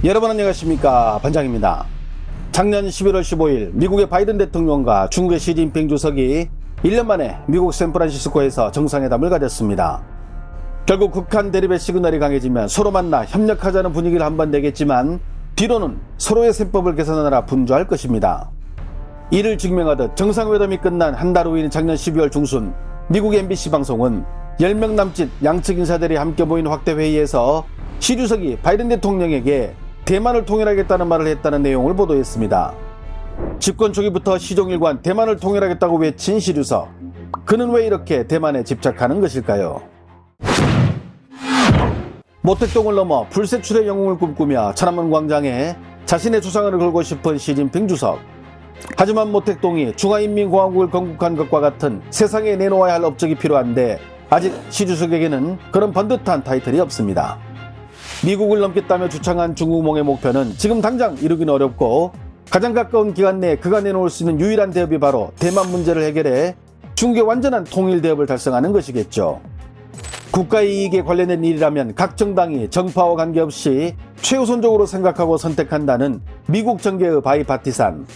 여러분 안녕하십니까, 반장입니다. 작년 11월 15일 미국의 바이든 대통령과 중국의 시진핑 주석이 1년 만에 미국 샌프란시스코에서 정상회담을 가졌습니다. 결국 북한 대립의 시그널이 강해지면 서로 만나 협력하자는 분위기를 한번 내겠지만 뒤로는 서로의 세법을 개선하느라 분주할 것입니다. 이를 증명하듯 정상회담이 끝난 한 달 후인 작년 12월 중순 미국 MBC 방송은 10명 남짓 양측 인사들이 함께 모인 확대 회의에서 시 주석이 바이든 대통령에게 대만을 통일하겠다는 말을 했다는 내용을 보도했습니다. 집권 초기부터 시종일관 대만을 통일하겠다고 외친 시 주석. 그는 왜 이렇게 대만에 집착하는 것일까요? 모택동을 넘어 불세출의 영웅을 꿈꾸며 천안문 광장에 자신의 주장을 걸고 싶은 시진핑 주석. 하지만 모택동이 중화인민공화국을 건국한 것과 같은 세상에 내놓아야 할 업적이 필요한데 아직 시 주석에게는 그런 번듯한 타이틀이 없습니다. 미국을 넘겠다며 주창한 중국몽의 목표는 지금 당장 이루기는 어렵고 가장 가까운 기간 내에 그가 내놓을 수 있는 유일한 대업이 바로 대만 문제를 해결해 중국의 완전한 통일 대업을 달성하는 것이겠죠. 국가의 이익에 관련된 일이라면 각 정당이 정파와 관계없이 최우선적으로 생각하고 선택한다는 미국 정계의 바이파티산.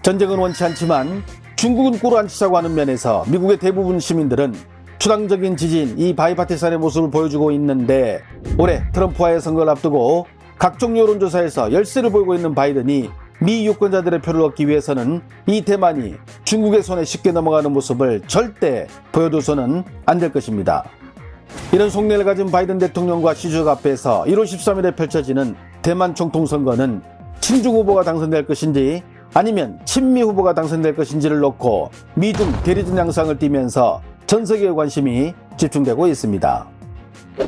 전쟁은 원치 않지만 중국은 꿇어앉히자고 하는 면에서 미국의 대부분 시민들은 추상적인 지지인 이 바이파티산의 모습을 보여주고 있는데 올해 트럼프와의 선거를 앞두고 각종 여론조사에서 열세를 보이고 있는 바이든이 미 유권자들의 표를 얻기 위해서는 이 대만이 중국의 손에 쉽게 넘어가는 모습을 절대 보여줘서는 안 될 것입니다. 이런 속내를 가진 바이든 대통령과 시 주석 앞에서 1월 13일에 펼쳐지는 대만 총통선거는 친중 후보가 당선될 것인지 아니면 친미 후보가 당선될 것인지를 놓고 미중 대리전 양상을 띠면서 전 세계의 관심이 집중되고 있습니다.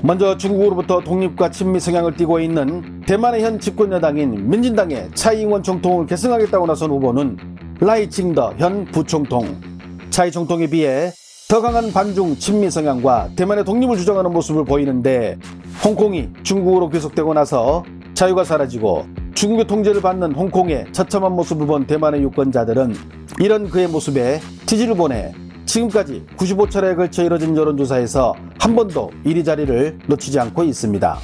먼저 중국으로부터 독립과 친미 성향을 띠고 있는 대만의 현 집권 여당인 민진당의 차이잉원 총통을 계승하겠다고 나선 후보는 라이칭더 현 부총통. 차이 총통에 비해 더 강한 반중 친미 성향과 대만의 독립을 주장하는 모습을 보이는데 홍콩이 중국으로 귀속되고 나서 자유가 사라지고 중국의 통제를 받는 홍콩의 처참한 모습을 본 대만의 유권자들은 이런 그의 모습에 지지를 보내 지금까지 95차례에 걸쳐 이뤄진 여론조사에서 한 번도 1위 자리를 놓치지 않고 있습니다.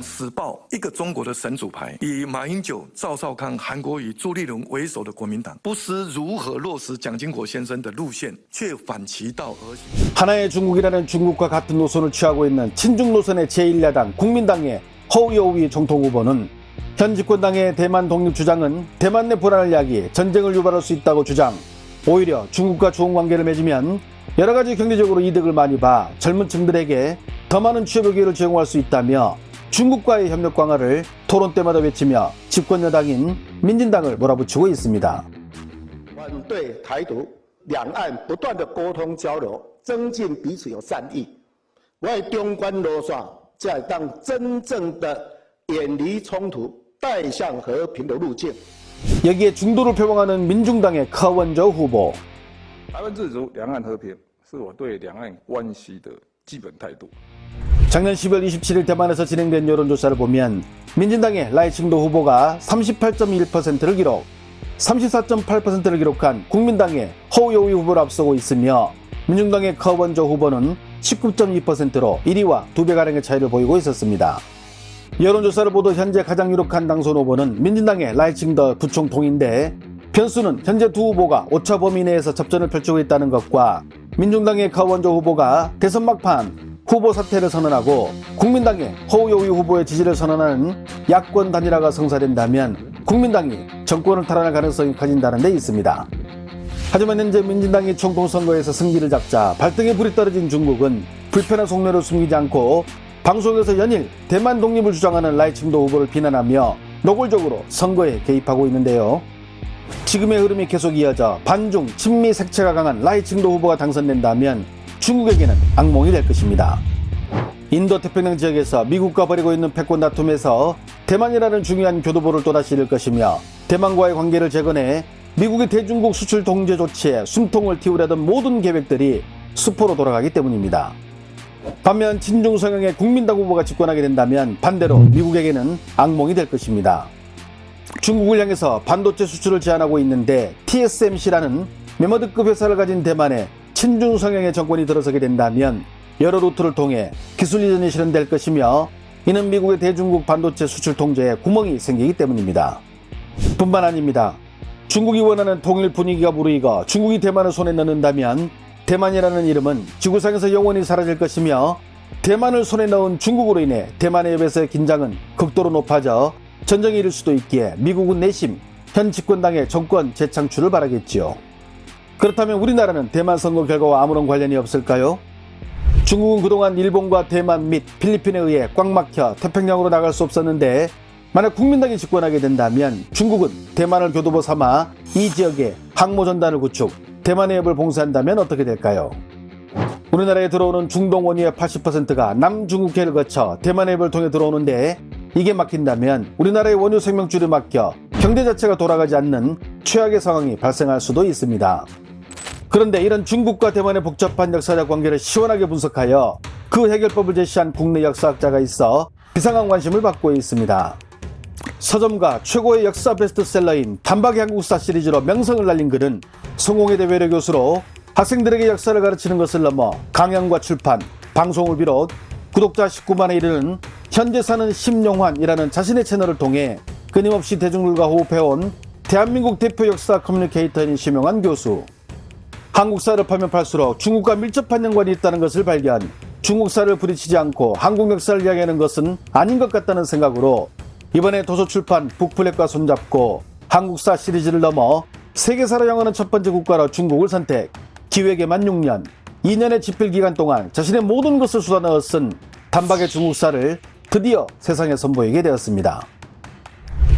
时报一个中国的神主牌，以马英九、赵少康、韩国瑜、朱立伦为首的国民党，不知如何落实蒋经国先生的路线，却反其道而行。 하나의 중국이라는 중국과 같은 노선을 취하고 있는 친중 노선의 제1야당 국민당의 허우여우이 총통 후보는 현 집권당의 대만 독립 주장은 대만 내 불안을 야기 전쟁을 유발할 수 있다고 주장. 오히려 중국과 좋은 관계를 맺으면 여러 가지 경제적으로 이득을 많이 봐 젊은 층들에게 더 많은 취업의 기회를 제공할 수 있다며 중국과의 협력 강화를 토론 때마다 외치며 집권 여당인 민진당을 몰아붙이고 있습니다. 反对台独，两岸不断的沟通交流，增进彼此有善意，为中关路线才当真正的远离冲突，带向和平的路径。 여기에 중도를 표방하는 민중당의柯文哲후보. 台湾自主，两岸和平，是我对两岸关系的基本态度。 작년 10월 27일 대만에서 진행된 여론조사를 보면 민진당의 라이칭도 후보가 38.1%를 기록, 34.8%를 기록한 국민당의 허우여우이 후보를 앞서고 있으며 민중당의柯文哲후보는 19.2%로 1위와 2배가량의 차이를 보이고 있었습니다. 여론조사를 보도 현재 가장 유력한 당선 후보는 민진당의 라이칭더 부총통인데 변수는 현재 두 후보가 오차 범위 내에서 접전을 펼치고 있다는 것과 민중당의柯文哲후보가 대선 막판 후보 사퇴를 선언하고 국민당의 허우여우이 후보의 지지를 선언하는 야권 단일화가 성사된다면 국민당이 정권을 탈환할 가능성이 커진다는 데 있습니다. 하지만 현재 민진당이 총통선거에서 승기를 잡자 발등에 불이 떨어진 중국은 불편한 속내를 숨기지 않고 방송에서 연일 대만 독립을 주장하는 라이칭도 후보를 비난하며 노골적으로 선거에 개입하고 있는데요. 지금의 흐름이 계속 이어져 반중 친미 색채가 강한 라이칭도 후보가 당선된다면 중국에게는 악몽이 될 것입니다. 인도태평양 지역에서 미국과 벌이고 있는 패권 다툼에서 대만이라는 중요한 교두보를 또다시 잃을 것이며 대만과의 관계를 재건해 미국의 대중국 수출 통제 조치에 숨통을 틔우려던 모든 계획들이 수포로 돌아가기 때문입니다. 반면 친중 성향의 국민당 후보가 집권하게 된다면 반대로 미국에게는 악몽이 될 것입니다. 중국을 향해서 반도체 수출을 제한하고 있는데 TSMC라는 메머드급 회사를 가진 대만에 친중 성향의 정권이 들어서게 된다면 여러 루트를 통해 기술 이전이 실현될 것이며 이는 미국의 대중국 반도체 수출 통제에 구멍이 생기기 때문입니다. 뿐만 아닙니다. 중국이 원하는 통일 분위기가 무르익어 중국이 대만을 손에 넣는다면 대만이라는 이름은 지구상에서 영원히 사라질 것이며 대만을 손에 넣은 중국으로 인해 대만의 옆에서의 긴장은 극도로 높아져 전쟁이 일을 수도 있기에 미국은 내심 현 집권당의 정권 재창출을 바라겠지요. 그렇다면 우리나라는 대만 선거 결과와 아무런 관련이 없을까요? 중국은 그동안 일본과 대만 및 필리핀에 의해 꽉 막혀 태평양으로 나갈 수 없었는데 만약 국민당이 집권하게 된다면 중국은 대만을 교두보 삼아 이 지역에 항모전단을 구축, 대만의 협을 봉쇄한다면 어떻게 될까요? 우리나라에 들어오는 중동 원유의 80%가 남중국해를 거쳐 대만의 협을 통해 들어오는데 이게 막힌다면 우리나라의 원유 생명줄이 막혀 경제 자체가 돌아가지 않는 최악의 상황이 발생할 수도 있습니다. 그런데 이런 중국과 대만의 복잡한 역사적 관계를 시원하게 분석하여 그 해결법을 제시한 국내 역사학자가 있어 비상한 관심을 받고 있습니다. 서점가 최고의 역사 베스트셀러인 단박의 한국사 시리즈로 명성을 날린 그는 성공회대 외래 교수로 학생들에게 역사를 가르치는 것을 넘어 강연과 출판, 방송을 비롯 구독자 19만에 이르는 현재 사는 심용환이라는 자신의 채널을 통해 끊임없이 대중들과 호흡해온 대한민국 대표 역사 커뮤니케이터인 심용환 교수. 한국사를 파면 팔수록 중국과 밀접한 연관이 있다는 것을 발견, 중국사를 부딪히지 않고 한국 역사를 이야기하는 것은 아닌 것 같다는 생각으로 이번에 도서출판 북플랩과 손잡고 한국사 시리즈를 넘어 세계사를 향하는 첫 번째 국가로 중국을 선택, 기획에만 6년, 2년의 집필기간 동안 자신의 모든 것을 쏟아넣어 쓴 단박의 중국사를 드디어 세상에 선보이게 되었습니다.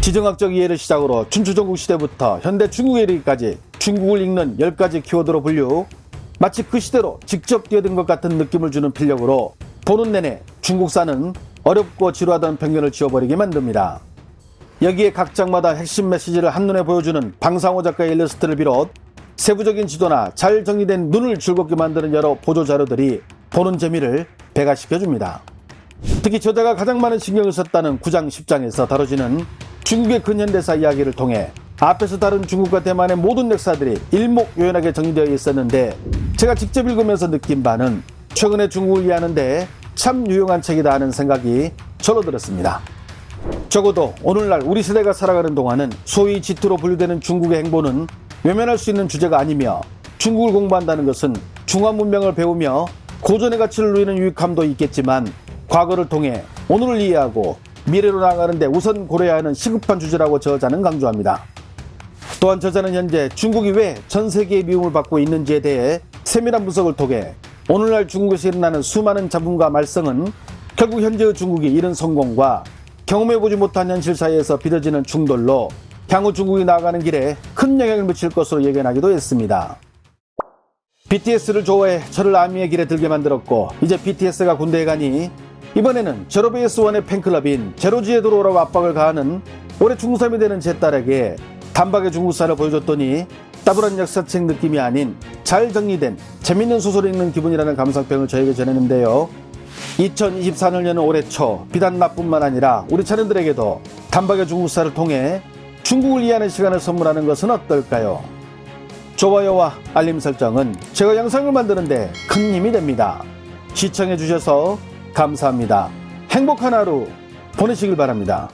지정학적 이해를 시작으로 춘추전국 시대부터 현대 중국에 이르기까지 중국을 읽는 10가지 키워드로 분류, 마치 그 시대로 직접 뛰어든 것 같은 느낌을 주는 필력으로 보는 내내 중국사는 어렵고 지루하다는 편견을 지워버리게 만듭니다. 여기에 각 장마다 핵심 메시지를 한눈에 보여주는 방상호 작가의 일러스트를 비롯 세부적인 지도나 잘 정리된 눈을 즐겁게 만드는 여러 보조자료들이 보는 재미를 배가시켜줍니다. 특히 저자가 가장 많은 신경을 썼다는 9장 10장에서 다뤄지는 중국의 근현대사 이야기를 통해 앞에서 다룬 중국과 대만의 모든 역사들이 일목요연하게 정리되어 있었는데 제가 직접 읽으면서 느낀 바는 최근에 중국을 이해하는데 참 유용한 책이다 하는 생각이 절로 들었습니다. 적어도 오늘날 우리 세대가 살아가는 동안은 소위 지투로 분류되는 중국의 행보는 외면할 수 있는 주제가 아니며 중국을 공부한다는 것은 중화 문명을 배우며 고전의 가치를 누리는 유익함도 있겠지만 과거를 통해 오늘을 이해하고 미래로 나아가는데 우선 고려해야 하는 시급한 주제라고 저자는 강조합니다. 또한 저자는 현재 중국이 왜 전 세계의 미움을 받고 있는지에 대해 세밀한 분석을 통해 오늘날 중국에서 일어나는 수많은 잡음과 말썽은 결국 현재의 중국이 이룬 성공과 경험해보지 못한 현실 사이에서 빚어지는 충돌로 향후 중국이 나아가는 길에 큰 영향을 미칠 것으로 예견하기도 했습니다. BTS를 좋아해 저를 아미의 길에 들게 만들었고 이제 BTS가 군대에 가니 이번에는 제로베이스1의 팬클럽인 제로지에 들어오라고 압박을 가하는 올해 중3이 되는 제 딸에게 단박의 중국사를 보여줬더니 따분한 역사책 느낌이 아닌 잘 정리된 재밌는 소설을 읽는 기분이라는 감상평을 저에게 전했는데요. 2024년에는 올해 초 비단 나뿐만 아니라 우리 자녀들에게도 단박의 중국사를 통해 중국을 이해하는 시간을 선물하는 것은 어떨까요? 좋아요와 알림 설정은 제가 영상을 만드는데 큰 힘이 됩니다. 시청해 주셔서 감사합니다. 행복한 하루 보내시길 바랍니다.